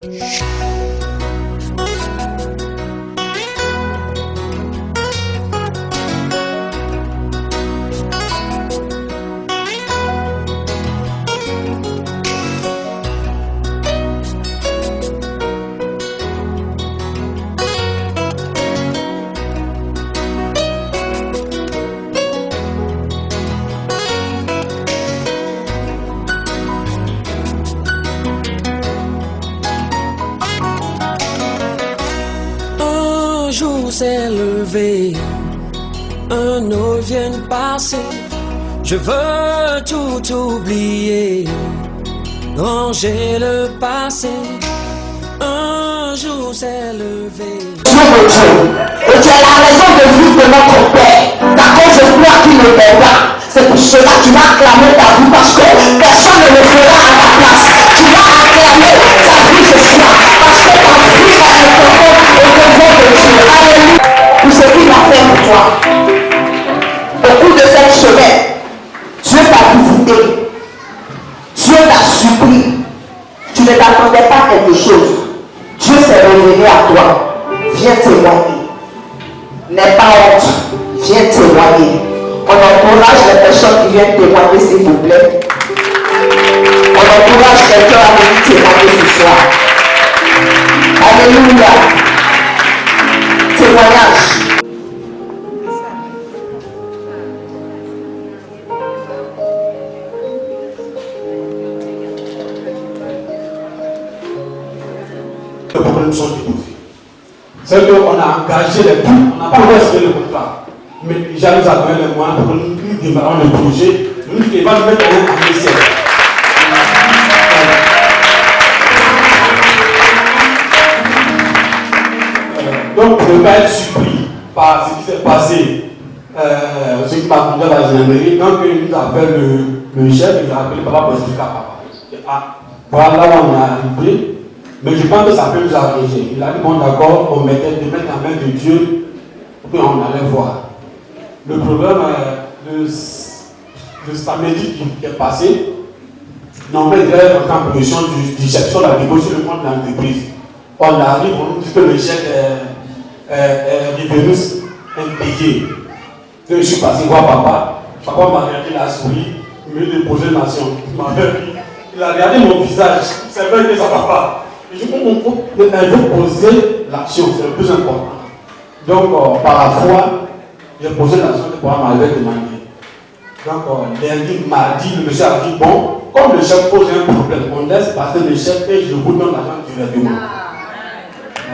Un jour s'est levé, un autre vient de passer. Je veux tout oublier, ranger le passé. Un jour s'est levé. Et tu as la raison de vivre de notre Père. D'accord, je crois qu'il ne paie pas. C'est pour cela que tu vas acclamer ta vie parce que personne ne le fera à ta place. Tu vas acclamer ta vie ce soir parce que ta vie va être et devant de Dieu. Alléluia. Pour ce qu'il va faire pour toi. Au cours de cette semaine, Dieu t'a visité. Dieu t'a surpris. Tu ne t'attendais pas à quelque chose. Dieu s'est révélé à toi. Viens témoigner. N'aie pas honte. Viens témoigner. On encourage les personnes qui viennent témoigner, s'il vous plaît. On encourage quelqu'un à venir témoigner ce soir. Alléluia. Témoignage. Les problèmes sont déposés. C'est qu'on a engagé les tout, on n'a pas encore signé le contrat. Mais déjà nous avons les moyens pour nous démarrer le projet. Nous devons mettre en essai. Donc pour ne pas être surpris par ce qui s'est passé, ce qui m'a conduit à la gendarmerie, donc il nous appelle le chef, il a appelé papa pour expliquer à papa. Voilà là où on est arrivé. Mais je pense que ça peut nous arranger. Il a dit, bon d'accord, on mettait de mettre la main de Dieu, puis on allait voir. Le problème de samedi qui est passé, on met en position du chèque sur la négociation le compte de l'entreprise. On arrive, on nous dit que le chèque est revenu impayé. Donc je suis passé voir papa. Papa m'a regardé la souris, il m'a déposé nation. Il a regardé mon visage, c'est vrai que ça ne va pas. Je veux poser l'action, c'est le plus important. Donc, par la foi, j'ai posé l'action que pour m'avait demandé. Donc, lundi, mardi, le monsieur a dit bon, comme le chef pose un problème, on laisse passer le chef et je vous donne l'argent directement.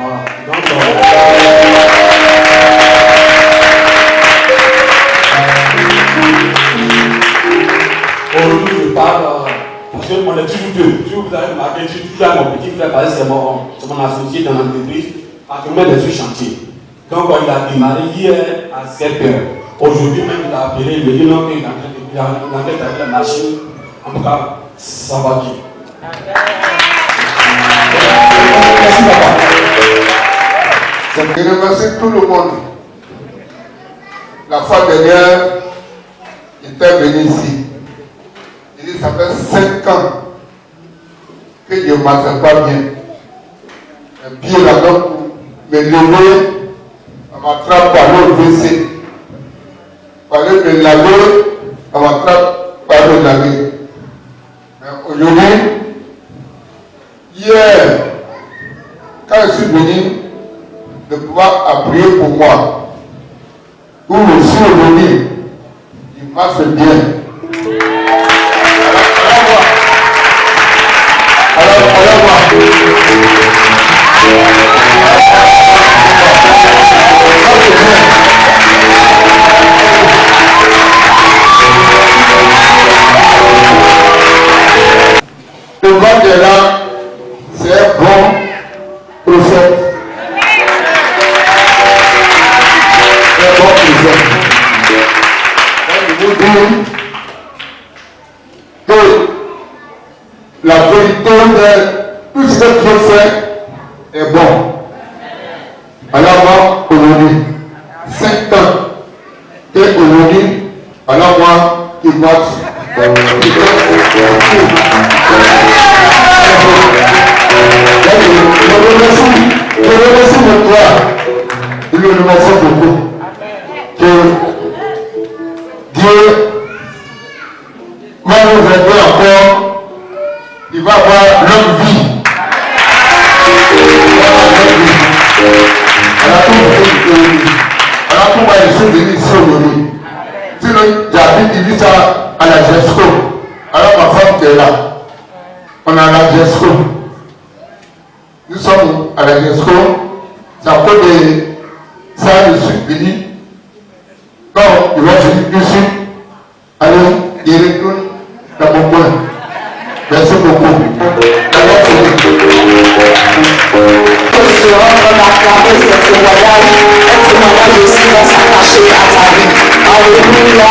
Voilà. Donc, aujourd'hui, je parle. Parce qu'on est toujours deux. Si vous avez remarqué, je suis toujours mon petit frère, parce que c'est mon associé dans l'entreprise, actuellement il est sur chantier. Donc il a démarré hier à 7h. Aujourd'hui même il a appelé, il me dit non, qu'il est en train avec la machine. En tout cas, ça va bien. Merci papa. Je remercie tout le monde. La fois dernière, j'étais venu ici. Ça fait 5 ans que je ne marchais pas bien. Un pied là-dedans pour me lever, on m'attrape par le WC. Fallait me laver, on m'attrape par le laver. Aujourd'hui, hier, quand je suis venu de pouvoir appuyer pour moi, pour aussi aujourd'hui, il marche bien. Le God est là, c'est un bon prophète. C'est un bon prophète. Je vous dis que la vérité de tout ce que Dieu fait est bon. Alors moi, aujourd'hui, 5 ans, et aujourd'hui, alors moi, il marche. ça à la GESCO. Alors ma femme qui est là, on est à la GESCO. Nous sommes à la GESCO. C'est à cause de ça, je suis venu. Non, il va venir ici. Allez, il retourne dans mon coin. Merci beaucoup. Que ce rendre d'acclamer ce témoignage, un témoignage aussi va s'attacher à ta vie. Alléluia.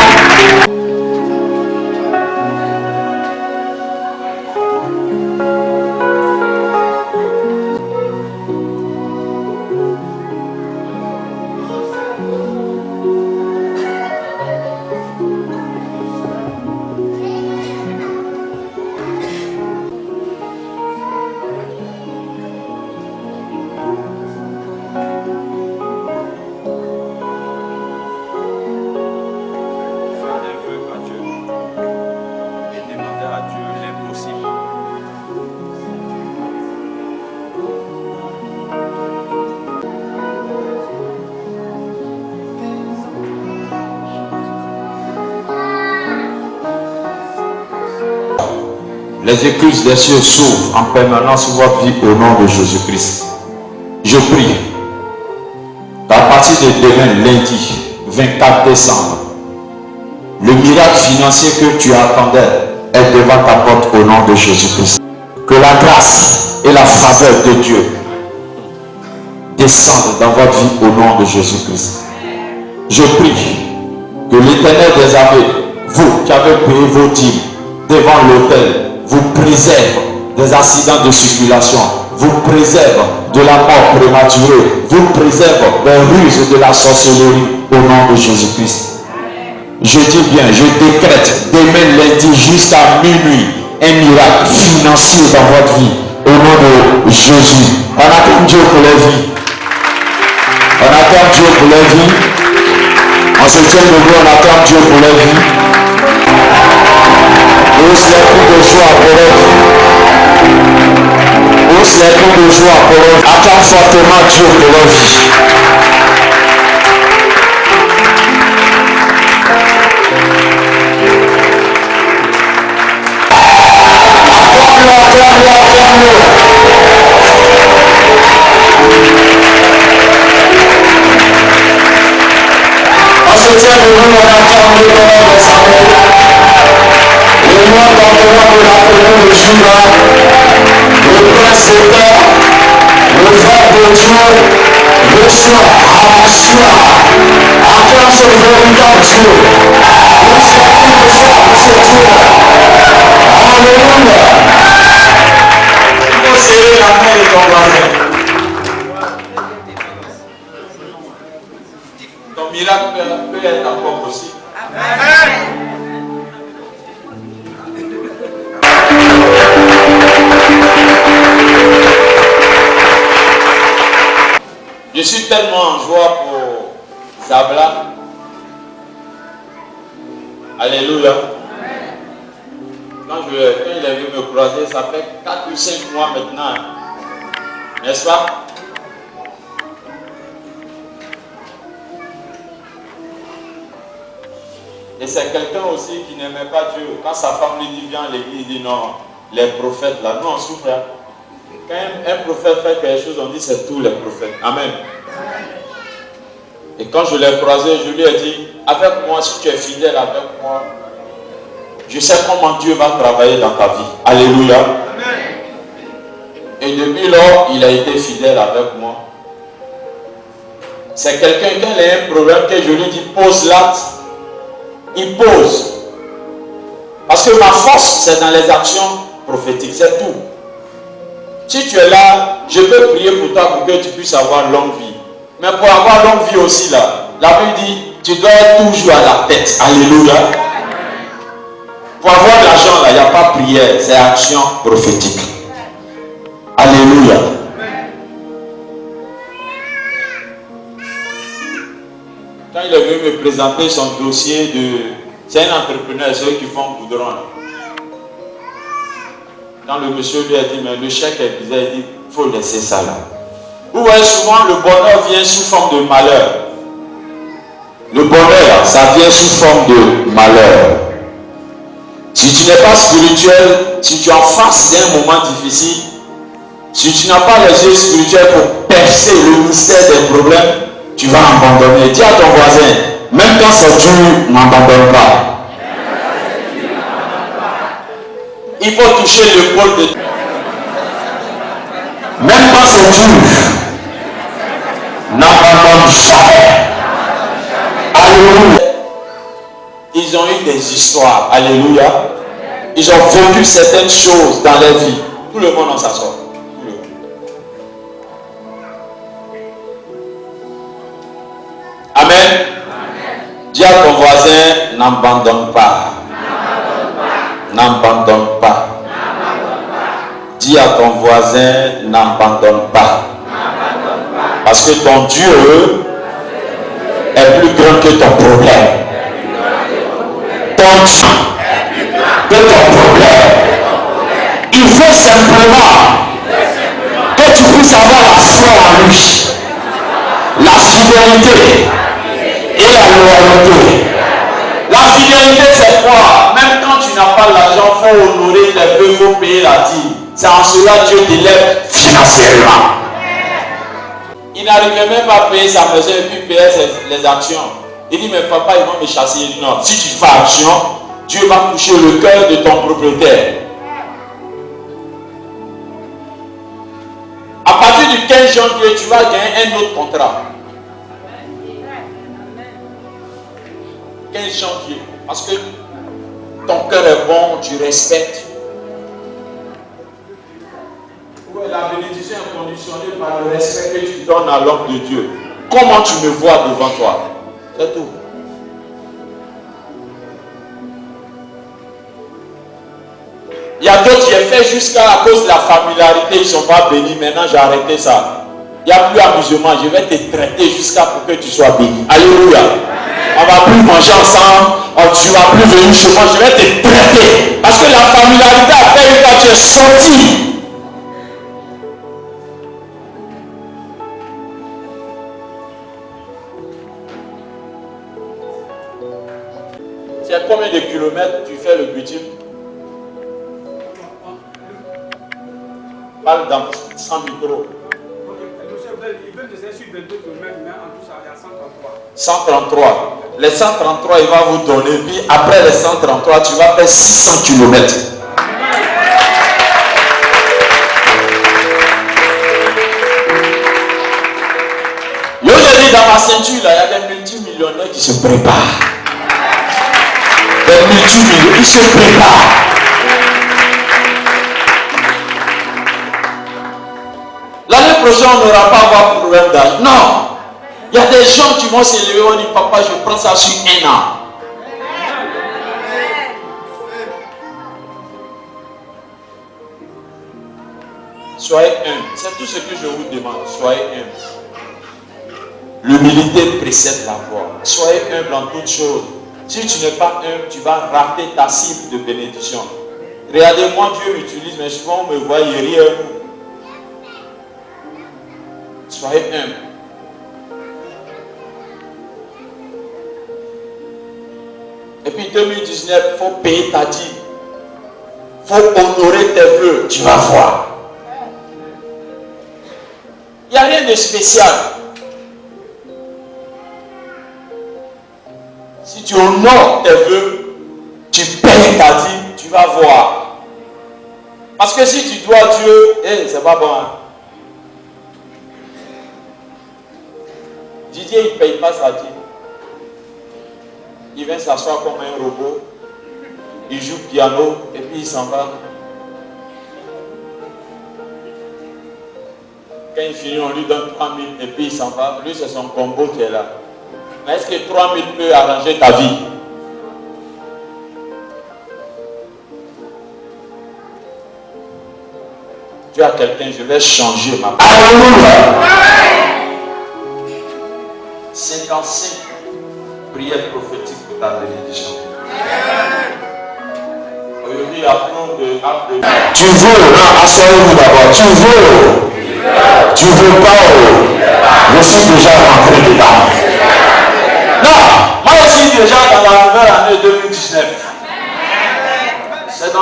Les écluses des cieux s'ouvrent en permanence sur votre vie au nom de Jésus-Christ. Je prie qu'à partir de demain, lundi 24 décembre, le miracle financier que tu attendais est devant ta porte au nom de Jésus-Christ. Que la grâce et la faveur de Dieu descendent dans votre vie au nom de Jésus-Christ. Je prie que l'Éternel des armées, vous qui avez payé vos dîmes devant l'autel, vous préserve des accidents de circulation, vous préserve de la mort prématurée, vous préserve des ruses de la sorcellerie au nom de Jésus-Christ. Je dis bien, je décrète demain lundi jusqu'à minuit un miracle financier dans votre vie au nom de Jésus. On acclame Dieu pour les vies. On acclame Dieu pour les vies. On se tient debout, on acclame Dieu pour les vies. Hausse les coups de joie pour eux. Hausse les coups de joie pour eux. Acclame fortement Dieu pour leur vie. Acclame-le. On se tient debout, on acclame le nom de Samuel. Le nom d'entrement de la commune de Juda, le prince éternel, le frère de Dieu, Yeshua, Hamashua, acclame ce véritable Dieu. Nous sommes tous pour ce Dieu. Alléluia. Il faut serrer la main de ton voisin. Ton miracle peut être encore possible. Amen. Je suis tellement en joie pour Zabla. Alléluia. Quand il est venu me croiser, ça fait 4 ou 5 mois maintenant. N'est-ce pas? Et c'est quelqu'un aussi qui n'aimait pas Dieu. Quand sa femme lui dit viens à l'église, il dit non, les prophètes là, nous on souffre. Quand un prophète fait quelque chose, on dit c'est tous les prophètes. Amen. Et quand je l'ai croisé, je lui ai dit, avec moi, si tu es fidèle avec moi, je sais comment Dieu va travailler dans ta vie. Alléluia. Amen. Et depuis lors, il a été fidèle avec moi. C'est quelqu'un qui a un problème que je lui dis, pose l'acte. Il pose. Parce que ma force, c'est dans les actions prophétiques. C'est tout. Si tu es là, je peux prier pour toi pour que tu puisses avoir longue vie. Mais pour avoir longue vie aussi, là, la Bible dit, tu dois être toujours à la tête. Alléluia. Pour avoir de l'argent, là, il n'y a pas prière, c'est action prophétique. Alléluia. Quand il est venu me présenter son dossier de... C'est un entrepreneur, ceux qui font goudron. Là. Quand le monsieur lui a dit, mais le chèque est bizarre, il dit, il faut laisser ça là. Vous voyez, souvent le bonheur vient sous forme de malheur. Le bonheur, ça vient sous forme de malheur. Si tu n'es pas spirituel, si tu es en face d'un moment difficile, si tu n'as pas les yeux spirituels pour percer le mystère des problèmes, tu vas abandonner. Dis à ton voisin, même quand c'est dur, n'abandonne pas. Il faut toucher l'épaule de... Même quand c'est dur, n'abandonne jamais. Alléluia. Ils ont eu des histoires. Alléluia. Ils ont vécu certaines choses dans leur vie. Tout le monde en s'assoit. Amen. Dis à ton voisin, n'abandonne pas. N'abandonne pas. Dis à ton voisin, n'abandonne pas. Parce que ton Dieu est plus grand que ton problème. Ton Dieu que ton problème. Il faut simplement que tu puisses avoir la foi en lui, la fidélité et la loyauté. La fidélité, c'est quoi? Même quand tu n'as pas l'argent, il faut honorer tes vœux, il faut payer la dîme. C'est en cela que Dieu t'élève financièrement. Il n'arrivait même pas à payer sa maison et puis payer les actions. Il dit, mais papa, ils vont me chasser. Il dit, non, si tu fais action, Dieu va toucher le cœur de ton propriétaire. À partir du 15 janvier, tu vas gagner un autre contrat. 15 janvier. Parce que ton cœur est bon, tu respectes. Ouais, la bénédiction est conditionnée par le respect que tu donnes à l'homme de Dieu. Comment tu me vois devant toi? C'est tout. Il y a d'autres qui ont fait jusqu'à cause de la familiarité, ils ne sont pas bénis. Maintenant, j'ai arrêté ça. Il n'y a plus amusement. Je vais te traiter jusqu'à pour que tu sois béni. Alléluia. On ne va plus manger ensemble. Tu ne vas plus venir chez moi. Je vais te traiter. Parce que la familiarité a fait une fois que tu es sorti. C'est combien de kilomètres tu fais le bitume? Parle dans 100 micros. Ils veulent descendre sur 22 km, mais en tout ça, il y a 133. 133. Les 133, il va vous donner. Puis après les 133, tu vas faire 600 km. Yo, je dis dans ma ceinture, là, il y a des multimillionnaires qui se préparent. Des multimillionnaires qui se préparent. L'année prochaine, on n'aura pas avoir problème d'âge. Non. Il y a des gens qui vont s'élever, on dit, papa, je prends ça sur 1 an. Soyez humble. C'est tout ce que je vous demande. Soyez humble. L'humilité précède la voix. Soyez humble en toutes choses. Si tu n'es pas humble, tu vas rater ta cible de bénédiction. Regardez-moi, Dieu m'utilise, mais souvent on me voit rire. Soyez humble. Et puis 2019, il faut payer ta dîme. Il faut honorer tes vœux. Tu vas voir. Il n'y a rien de spécial. Si tu honores tes vœux, tu payes ta dîme, tu vas voir. Parce que si tu dois Dieu, c'est pas bon. Hein? Didier, il ne paye pas sa dîme. Il vient s'asseoir comme un robot. Il joue piano et puis il s'en va. Quand il finit, on lui donne 3000 et puis il s'en va. Lui, c'est son combo qui est là. Mais est-ce que 3000 peut arranger ta vie? Tu as quelqu'un, je vais changer ma vie. Alléluia. 55 prières prophétiques pour ta bénédiction. Aujourd'hui, appelons de... Tu veux, non, asseyez-vous d'abord. Tu veux pas, je suis déjà rentré dedans. Non, moi je suis déjà dans la nouvelle année 2019.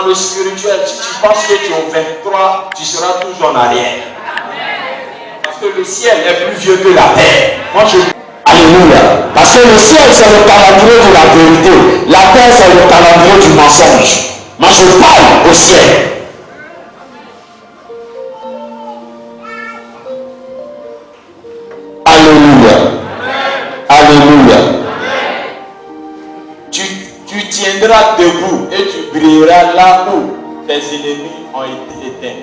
dans le spirituel, si tu penses que tu es au 23, tu seras toujours en arrière. Parce que le ciel est plus vieux que la terre. Moi, Alléluia. Parce que le ciel, c'est le calendrier de la vérité. La terre, c'est le calendrier du mensonge. Moi, je parle au ciel. Alléluia. Alléluia. Tu tiendras debout et tu brilleras là où tes ennemis ont été éteints.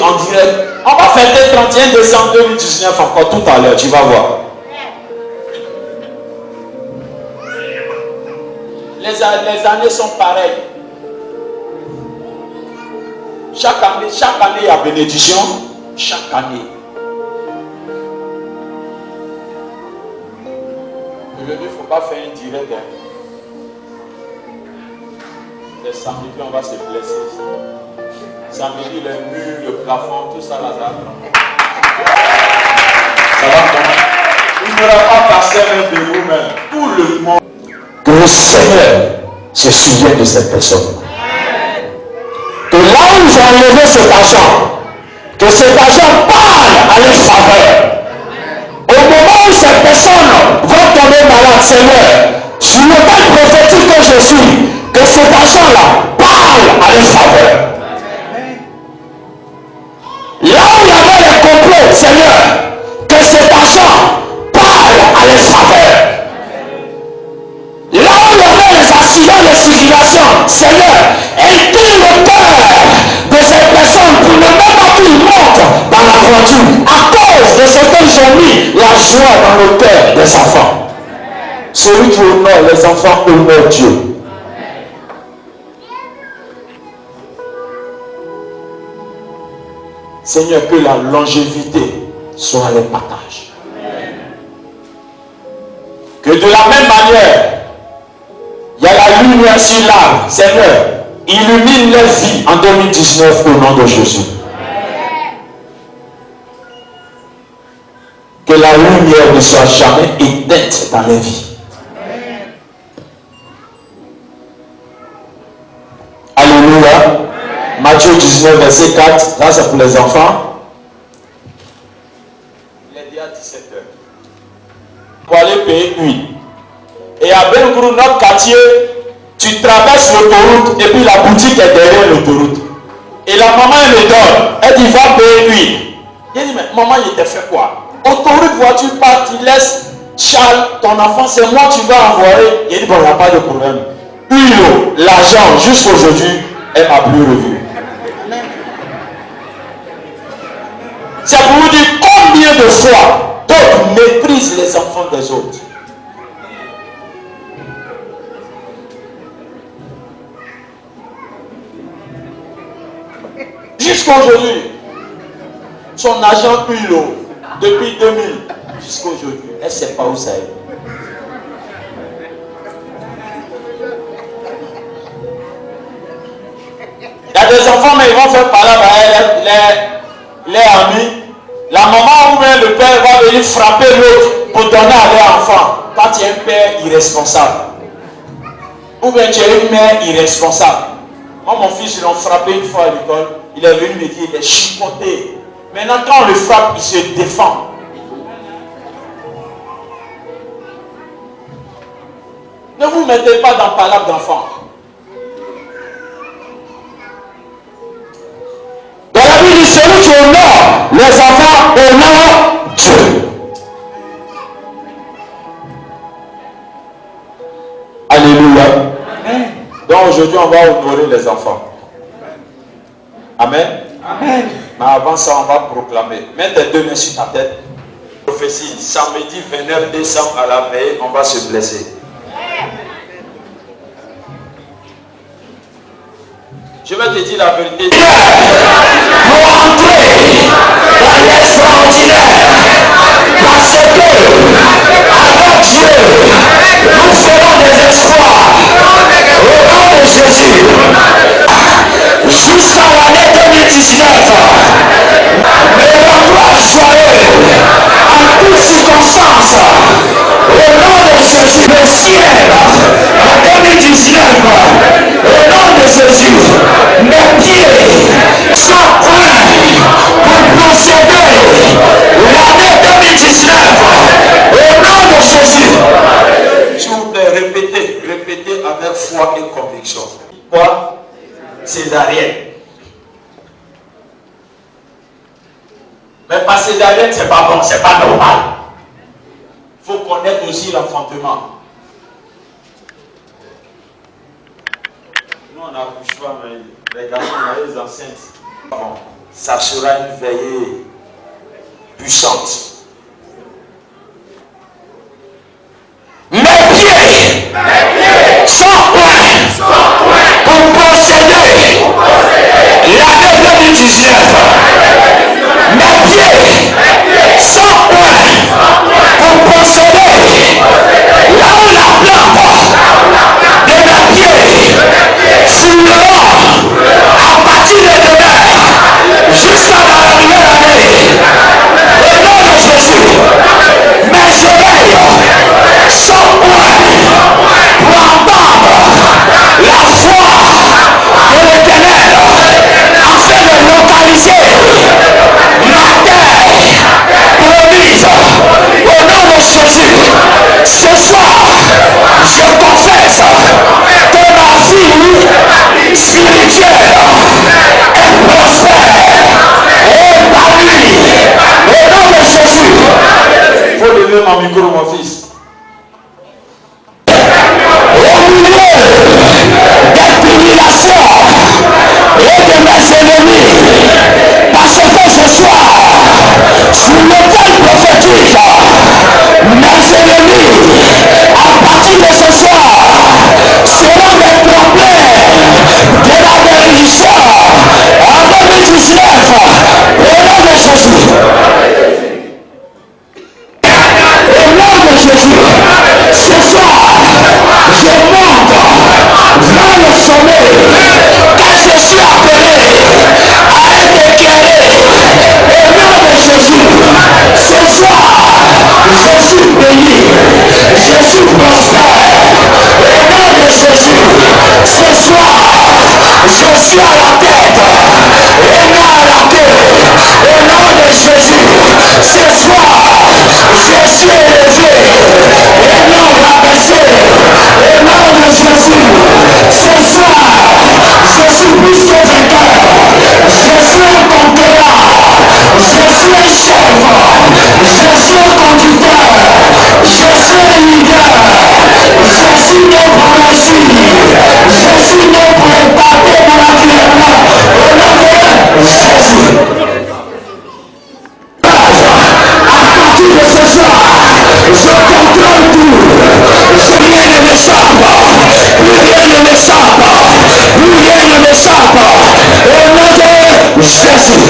En direct, on va fêter le 31 décembre 2019 encore tout à l'heure, tu vas voir. Les années sont pareilles. Chaque année, il y a bénédiction. Chaque année. Aujourd'hui, il ne faut pas faire un direct. Les samedis, on va se blesser. Samedi, les murs, le plafond, tout ça, là, ça va comment? Il ne faudra pas passer même de vous-même. Tout le monde. Que le Seigneur se souvienne de cette personne. Que là où j'ai enlevé cet argent, que cet argent parle à leur faveur. Au moment où ces personnes vont tomber malades, Seigneur, sur le temps prophétique que je suis, que cet argent-là parle à leur faveur. Là où il y avait les complots, Seigneur, que cet argent parle à leur faveur. Là où il y avait les accidents de circulation, Seigneur, incline le cœur de ces personnes pour ne même pas qu'ils montent dans la voiture à cause de ce qu'ils ont mis la joie dans le cœur des enfants. Celui qui honore les enfants honore Dieu. Seigneur, que la longévité soit les partages. Que de la même manière, il y a la lumière sur l'arbre. Seigneur, illumine leur vie en 2019 au nom de Jésus. Que la lumière ne soit jamais éteinte dans les vies. Alléluia. Matthieu 19, verset 4. Là, c'est pour les enfants. Il est déjà 17h. Pour aller payer huile. Et à Bengrou, notre quartier, tu traverses l'autoroute et puis la boutique est derrière l'autoroute. Et la maman, elle me donne. Elle dit, va payer huile. Il dit, mais maman, il t'a fait quoi? Autoroute, voiture part, tu laisses Charles, ton enfant, c'est moi, tu vas envoyer. Il dit, bon, il n'y a pas de problème. Huile, l'argent, jusqu'à aujourd'hui, elle m'a plus revu. C'est pour vous dire combien de fois d'autres méprisent les enfants des autres. Jusqu'à aujourd'hui, son agent Hulot, depuis 2000 jusqu'à aujourd'hui, elle ne sait pas où ça est. Il y a des enfants, mais ils vont faire parler à les amis. La maman ou bien le père va venir frapper l'autre pour donner à leur enfant. Quand tu es un père irresponsable. Ou bien tu es une mère irresponsable. Moi, mon fils, ils l'ont frappé une fois à l'école. Il est venu me dire, il est chipoté. Maintenant, quand on le frappe, il se défend. Ne vous mettez pas dans palabre d'enfant. Dans la Bible, celui qui honore les enfants honore Dieu. Alléluia. Donc aujourd'hui, on va honorer les enfants. Amen. Amen. Mais avant ça, on va proclamer. Mets tes deux mains sur ta tête. Prophétie, samedi 29 décembre à la veille, on va se blesser. Je vais te dire la vérité. Pour entrer dans l'extraordinaire. Parce que avec Dieu, nous ferons des exploits. Au nom de Jésus. Jusqu'à l'année 2019. Mais l'endroit joyeux. En toutes circonstances. Au nom de Jésus. Le ciel. En 2019. Mais passer derrière, c'est pas bon, c'est pas normal. Il faut connaître aussi l'enfantement. Nous, on a le choix, mais les garçons, on a les enceintes. Bon, ça sera une veillée puissante. Mes pieds sont points pour posséder l'année 2019. Mes pieds sont points pour posséder là où la plante de mes pieds fouleront à partir de demain jusqu'à la nouvelle année. Au nom de Jésus, mes oreilles sont points pour entendre la voix de l'Éternel afin de localiser ma terre promise. Au nom de Jésus, ce soir, je confesse que ma vie spirituelle est prospère et épanouie. Au nom de Jésus. Il faut lever mon micro, mon fils. Au milieu des tribulations et de mes ennemis, parce que ce soir, sur l'autel prophétique, mes ennemis, à partir de ce soir, seront des problèmes de la bénédiction en 2019. Au nom de Jésus. Au nom de Jésus, ce soir, je monte vers le sommet, car je suis appelé à être éclairé. Au nom de Jésus, ce soir, je suis béni, je suis prospère. Au nom de Jésus, ce soir, je suis à la tête et non à la queue. Au nom de Jésus, ce soir, je suis élevé et non rabaissé. Au nom de Jésus, ce soir, je suis plus que vainqueur. Je suis un conquérant. Je suis un chef. Je suis un conducteur. Je suis un leader. Je suis né pour réussir. Je suis né pour épater mon environnement. Au nom de Jésus. À partir de ce soir, je contrôle tout. Rien ne m'échappe. Plus rien ne m'échappe. Plus rien ne m'échappe. Au nom de Jésus.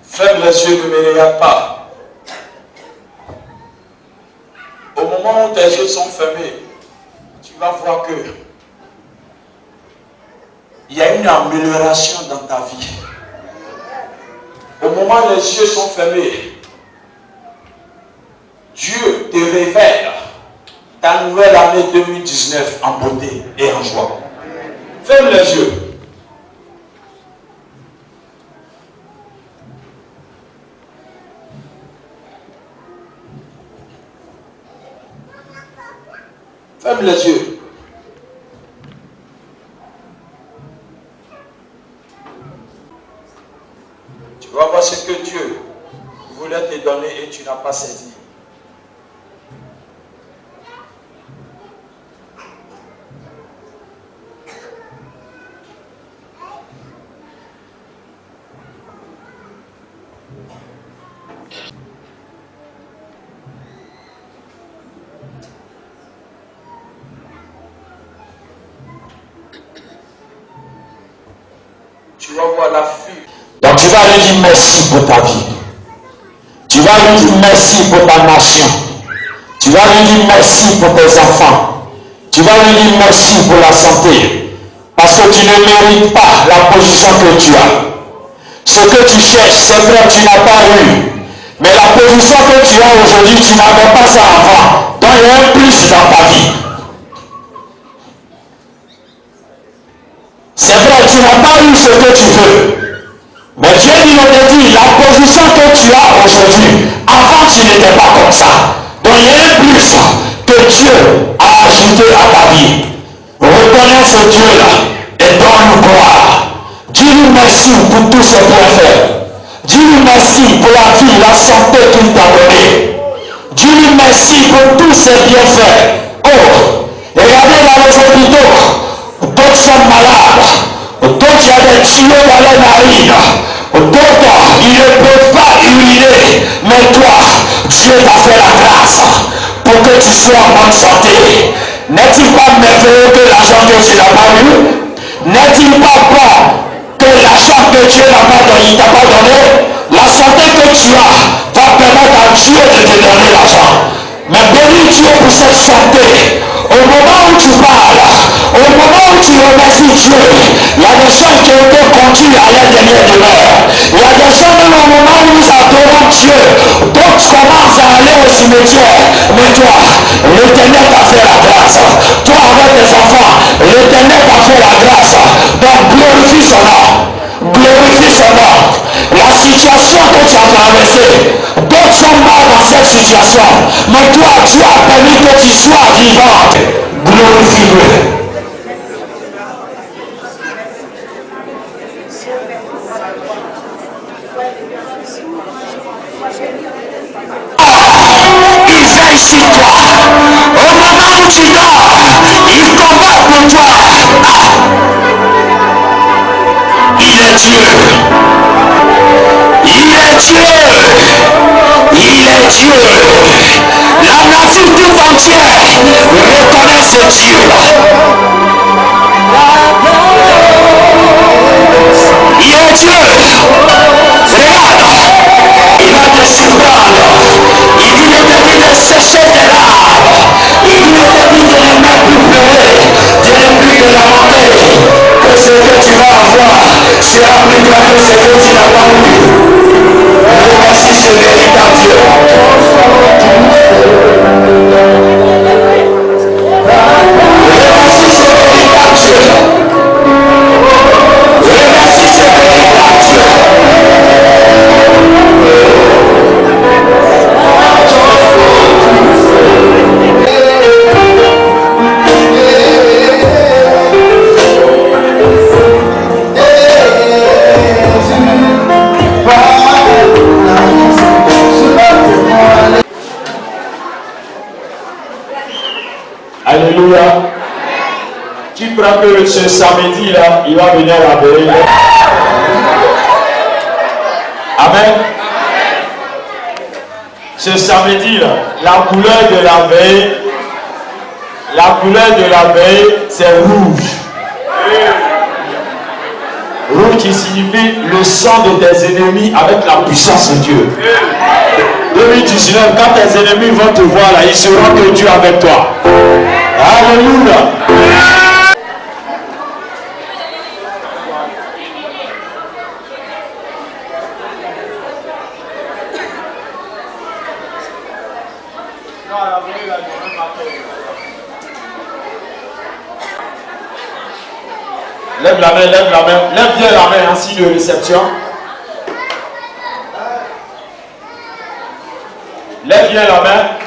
Ferme les yeux, ne me regarde pas. Au moment où tes yeux sont fermés, tu vas voir que il y a une amélioration dans ta vie. Au moment où les yeux sont fermés, Dieu te révèle ta nouvelle année 2019 en beauté et en joie. Ferme les yeux. Ferme les yeux. Tu vas voir ce que Dieu voulait te donner et tu n'as pas saisi. Tu vas voir la fuite. Donc tu vas lui dire merci pour ta vie. Tu vas lui dire merci pour ta nation. Tu vas lui dire merci pour tes enfants. Tu vas lui dire merci pour la santé. Parce que tu ne mérites pas la position que tu as. Ce que tu cherches, c'est vrai, tu n'as pas eu. Mais la position que tu as aujourd'hui, tu n'avais pas ça avant. Donc il y a un plus dans ta vie. C'est vrai, tu n'as pas eu ce que tu veux. Mais Dieu dit, la position que tu as aujourd'hui, avant tu n'étais pas comme ça. Donc il y a un plus. Dieu a ajouté à ta vie. Reconnais ce Dieu-là et donne-lui gloire. Dis-lui merci pour tous ses bienfaits. Dis-lui merci pour la vie, la santé qu'il t'a donnée. Dis-lui merci pour tous ses bienfaits. Oh, regardez dans les hôpitaux, d'autres sont malades, d'autres il y a des tuyaux dans les narines, d'autres ils ne peuvent pas uriner, mais toi, Dieu t'a fait la grâce pour que tu sois en bonne santé. N'est-il pas merveilleux que l'argent que tu n'as pas eu? N'est-il pas bon que l'argent que Dieu n'a pas donné, il t'a pas donné? La santé que tu as va permettre à Dieu de te donner l'argent. Mais bénis Dieu pour cette santé. Au moment où tu parles, au moment où tu remercies Dieu, il y a des gens qui ont été conduits à leur dernière demeure. Il y a des gens dans le moment où nous adorons Dieu, d'autres commencent à aller au cimetière. Mais toi, l'Éternel t'a fait la grâce. Toi avec tes enfants, l'Éternel t'a fait la grâce. Donc glorifie son nom. Glorifie son nom. La situation que tu as traversée, d'autres sont morts dans cette situation. Mais toi, Dieu a permis que tu sois vivante. Glorifie-le. Il veille sur toi. Au moment où tu dors, il combat pour toi. Il est Dieu. Il est Dieu. Il est Dieu. La nature tout entière reconnaît ce Dieu-là. Il est Dieu. Regarde. Il va te surprendre. Il dit de te dire de sécher tes larmes. Il dit de te dire de ne même plus pleurer, de ne plus te lamenter. Que ce que tu vas avoir sera plus grand que ce que tu n'as pas eu. Remercie ce véritable Dieu. Remercie ce véritable Dieu. Remercie ce véritable Dieu. Alléluia. Qui croit que ce samedi là, il va venir à la veille? Amen. Ce samedi là, la couleur de la veille, c'est rouge. Rouge qui signifie le sang de tes ennemis avec la puissance de Dieu. 2019, quand tes ennemis vont te voir là, ils sauront que Dieu est avec toi. Alléluia. Lève la main, lève la main, lève bien la main, ainsi de réception. Lève bien la main.